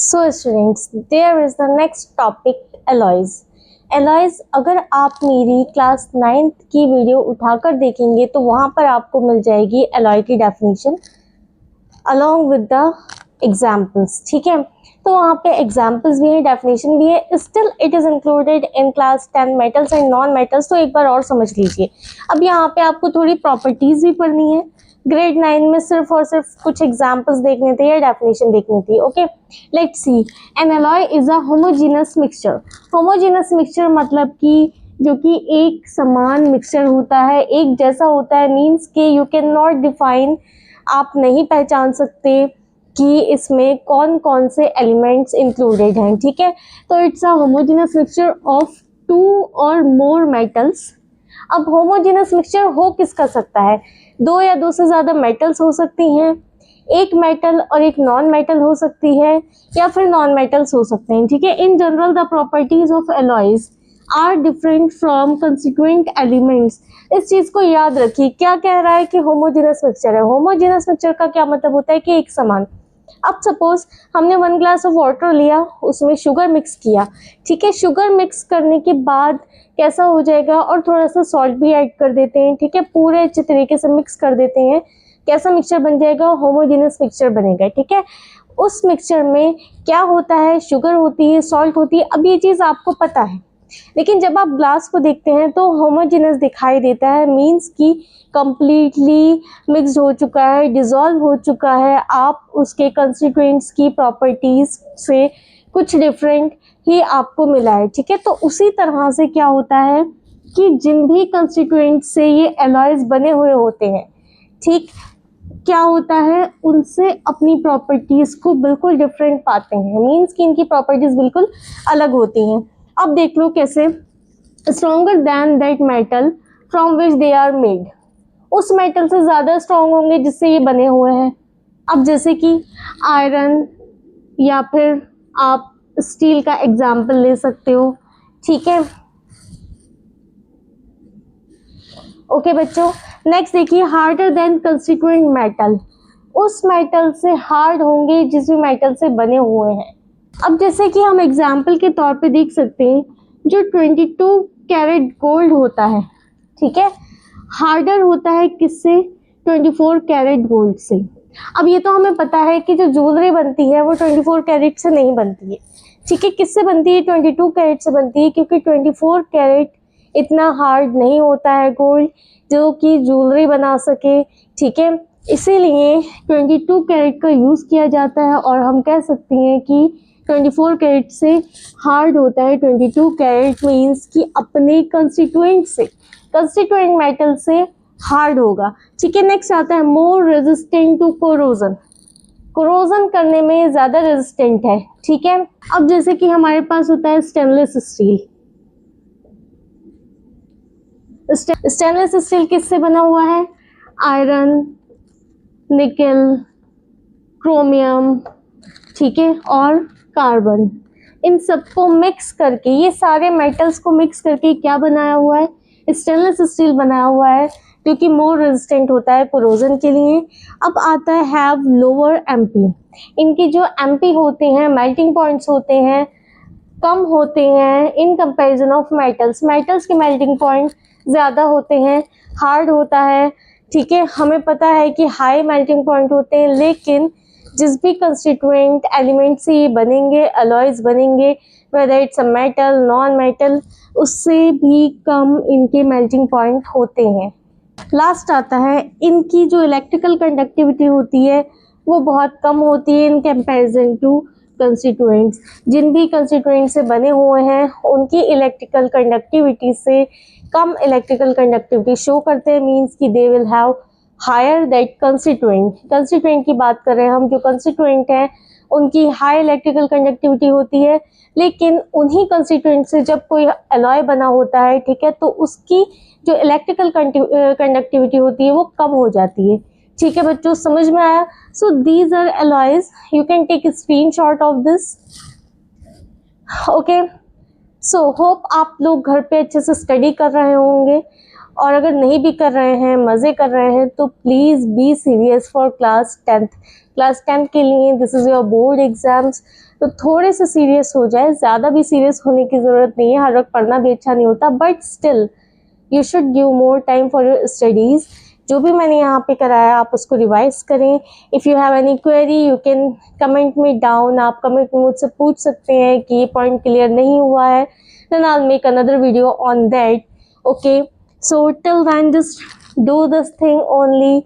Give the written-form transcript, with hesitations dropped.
So students, there is the next topic alloys. Alloys अगर आप मेरी क्लास 9th की वीडियो उठाकर देखेंगे तो वहाँ पर आपको मिल जाएगी एलॉय की definition along with the examples. ठीक है, तो वहाँ पे एग्जाम्पल्स भी हैं, डेफिनेशन भी है। Still it is included in class 10 metals and non metals. तो एक बार और समझ लीजिए। अब यहाँ पे आपको थोड़ी प्रॉपर्टीज भी पढ़नी है। ग्रेड 9 में सिर्फ और सिर्फ कुछ एग्जाम्पल्स देखने थे या डेफिनेशन देखनी थी। Okay, let's see. N alloy is a homogeneous mixture. Homogeneous mixture मतलब कि जो कि एक समान मिक्सचर होता है, एक जैसा होता है। मीन्स के यू कैन नॉट डिफाइन, आप नहीं पहचान सकते कि इसमें कौन कौन से एलिमेंट्स इंक्लूडेड हैं। ठीक है, तो it's a homogeneous mixture of 2 और मोर मेटल्स। अब होमोजेनस मिक्सचर हो किसका सकता है? 2 या 2 से ज़्यादा मेटल्स हो सकती हैं, एक मेटल और एक नॉन मेटल हो सकती है, या फिर नॉन मेटल्स हो सकते हैं। ठीक है, in general the properties of alloys are different from constituent elements. इस चीज को याद रखिए। क्या कह रहा है कि होमोजेनस मिक्सचर है। होमोजेनस मिक्सचर का क्या मतलब होता है कि एक समान। अब सपोज हमने 1 ग्लास ऑफ वाटर लिया, उसमें शुगर मिक्स किया। ठीक है, शुगर मिक्स करने के बाद कैसा हो जाएगा, और थोड़ा सा सॉल्ट भी ऐड कर देते हैं। ठीक है, पूरे अच्छे तरीके से मिक्स कर देते हैं। कैसा मिक्सचर बन जाएगा? होमोजेनस मिक्सचर बनेगा। ठीक है, उस मिक्सचर में क्या होता है? शुगर होती है, सॉल्ट होती है। अब ये चीज़ आपको पता है, लेकिन जब आप ग्लास को देखते हैं तो होमोजेनस दिखाई देता है। मीन्स कि कंप्लीटली मिक्स्ड हो चुका है, डिसॉल्व हो चुका है। आप उसके कंस्टिट्यूएंट्स की प्रॉपर्टीज से कुछ डिफरेंट ही आपको मिला है। ठीक है, तो उसी तरह से क्या होता है कि जिन भी कंस्टिट्यूएंट से ये एलॉयज बने हुए होते हैं, ठीक, क्या होता है, उनसे अपनी प्रॉपर्टीज को बिल्कुल डिफरेंट पाते हैं। मीन्स कि इनकी प्रॉपर्टीज बिल्कुल अलग होती हैं। अब देख लो कैसे। Stronger than that metal from which they are made. उस मेटल से ज़्यादा स्ट्रॉन्ग होंगे जिससे ये बने हुए हैं। अब जैसे कि आयरन, या फिर आप स्टील का एग्जाम्पल ले सकते हो। ठीक है, ओके बच्चों, नेक्स्ट देखिए। Harder than constituent metal. उस मेटल से हार्ड होंगे जिस भी मेटल से बने हुए हैं। अब जैसे कि हम एग्जाम्पल के तौर पे देख सकते हैं, जो 22 कैरेट गोल्ड होता है, ठीक है, हार्डर होता है किससे? 24 कैरेट गोल्ड से। अब ये तो हमें पता है कि जो ज्वेलरी बनती है वो 24 कैरेट से नहीं बनती है। ठीक है, किससे बनती है? 22 कैरेट से बनती है, क्योंकि 24 कैरेट इतना हार्ड नहीं होता है गोल्ड जो कि ज्वेलरी बना सके। ठीक है, इसीलिए 22 कैरेट का यूज़ किया जाता है, और हम कह सकते हैं कि 24 कैरेट से हार्ड होता है। 22 कैरेट मीन्स कि अपने कंस्टिट्यूएंट मेटल से हार्ड होगा। ठीक है, नेक्स्ट आता है मोर रेजिस्टेंट टू कोरोजन। कोरोजन करने में ज़्यादा रेजिस्टेंट है। ठीक है, अब जैसे कि हमारे पास होता है स्टेनलेस स्टील। स्टेनलेस स्टील किससे बना हुआ है? आयरन, निकल, क्रोमियम, ठीक है, और कार्बन। इन सबको मिक्स करके, ये सारे मेटल्स को मिक्स करके क्या बनाया हुआ है? स्टेनलेस स्टील बनाया हुआ है, क्योंकि मोर रेजिस्टेंट होता है कोरोजन के लिए। अब आता है हैव लोअर एमपी। इनके जो एमपी होते हैं, मेल्टिंग पॉइंट्स होते हैं, कम होते हैं in comparison of metals. Metals के मेल्टिंग पॉइंट ज़्यादा होते हैं, हार्ड होता है। ठीक है, हमें पता है कि हाई मेल्टिंग पॉइंट होते हैं, लेकिन जिस भी कंस्टिट्यूएंट एलिमेंट से ये बनेंगे, अलॉयज बनेंगे, whether it's a metal, non metal, उससे भी कम इनके मेल्टिंग पॉइंट होते हैं। लास्ट आता है, इनकी जो इलेक्ट्रिकल कंडक्टिविटी होती है वो बहुत कम होती है इन कंपैरिजन टू कंस्टिट्यूएंट्स। जिन भी कंस्टिट्यूएंट से बने हुए हैं उनकी इलेक्ट्रिकल कंडक्टिविटी से कम इलेक्ट्रिकल कंडक्टिविटी शो करते हैं। मीन्स कि they will have higher that constituent की बात कर रहे हैं हम। जो कंस्टिट्यूएंट हैं उनकी हाई इलेक्ट्रिकल कंडक्टिविटी होती है, लेकिन उन्हीं कंस्टिट्यूएंट से जब कोई एलॉय बना होता है, ठीक है, तो उसकी जो इलेक्ट्रिकल कंडक्टिविटी होती है वो कम हो जाती है। ठीक है बच्चों, समझ में आया? So these are alloys, you can take screenshot of this. Okay, so hope आप लोग घर पे अच्छे से स्टडी कर रहे होंगे और अगर नहीं भी कर रहे हैं, मज़े कर रहे हैं, तो please be serious for class 10th। Class 10th के लिए this is your board exams, तो थोड़े से सीरियस हो जाए। ज़्यादा भी सीरियस होने की ज़रूरत नहीं है, हर वक्त पढ़ना भी अच्छा नहीं होता, but still you should give more time for your studies. जो भी मैंने यहाँ पे कराया आप उसको रिवाइज करें। If you have any query you can comment me down. आप कमेंट में मुझसे पूछ सकते हैं कि ये पॉइंट क्लियर नहीं हुआ है, then I'll make another video on that. Okay, so till then just do this thing only.